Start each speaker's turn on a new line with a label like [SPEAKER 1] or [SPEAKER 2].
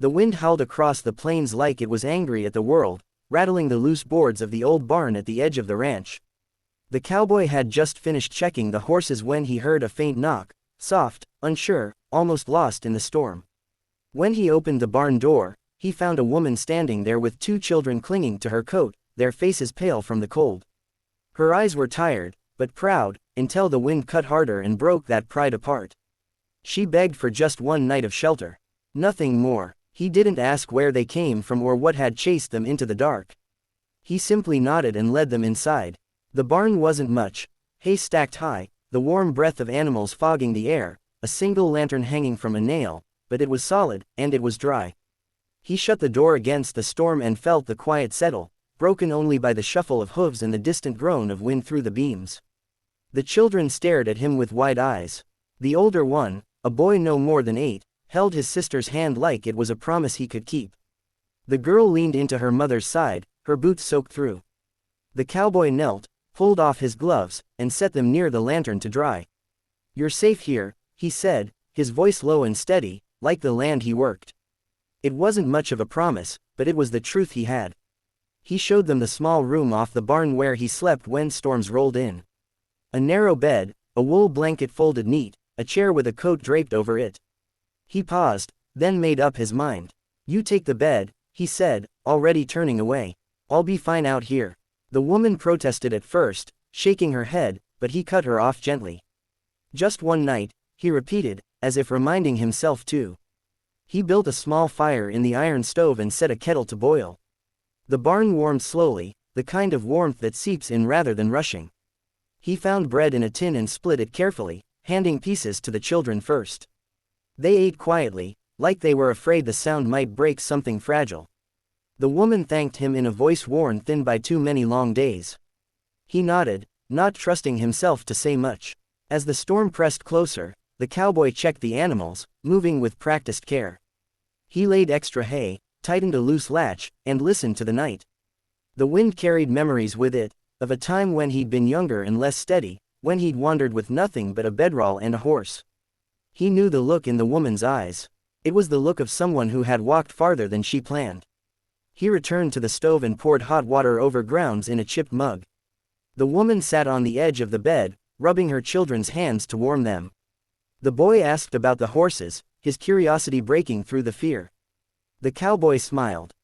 [SPEAKER 1] The wind howled across the plains like it was angry at the world, rattling the loose boards of the old barn at the edge of the ranch. The cowboy had just finished checking the horses when he heard a faint knock, soft, unsure, almost lost in the storm. When he opened the barn door, he found a woman standing there with 2 children clinging to her coat, their faces pale from the cold. Her eyes were tired, but proud, until the wind cut harder and broke that pride apart. She begged for just one night of shelter. Nothing more. He didn't ask where they came from or what had chased them into the dark. He simply nodded and led them inside. The barn wasn't much, hay stacked high, the warm breath of animals fogging the air, a single lantern hanging from a nail, but it was solid, and it was dry. He shut the door against the storm and felt the quiet settle, broken only by the shuffle of hooves and the distant groan of wind through the beams. The children stared at him with wide eyes. The older one, a boy no more than 8, held his sister's hand like it was a promise he could keep. The girl leaned into her mother's side, her boots soaked through. The cowboy knelt, pulled off his gloves, and set them near the lantern to dry. "You're safe here," he said, his voice low and steady, like the land he worked. It wasn't much of a promise, but it was the truth he had. He showed them the small room off the barn where he slept when storms rolled in. A narrow bed, a wool blanket folded neat, a chair with a coat draped over it. He paused, then made up his mind. "You take the bed," he said, already turning away. "I'll be fine out here." The woman protested at first, shaking her head, but he cut her off gently. "Just one night," he repeated, as if reminding himself too. He built a small fire in the iron stove and set a kettle to boil. The barn warmed slowly, the kind of warmth that seeps in rather than rushing. He found bread in a tin and split it carefully, handing pieces to the children first. They ate quietly, like they were afraid the sound might break something fragile. The woman thanked him in a voice worn thin by too many long days. He nodded, not trusting himself to say much. As the storm pressed closer, the cowboy checked the animals, moving with practiced care. He laid extra hay, tightened a loose latch, and listened to the night. The wind carried memories with it, of a time when he'd been younger and less steady, when he'd wandered with nothing but a bedroll and a horse. He knew the look in the woman's eyes. It was the look of someone who had walked farther than she planned. He returned to the stove and poured hot water over grounds in a chipped mug. The woman sat on the edge of the bed, rubbing her children's hands to warm them. The boy asked about the horses, his curiosity breaking through the fear. The cowboy smiled.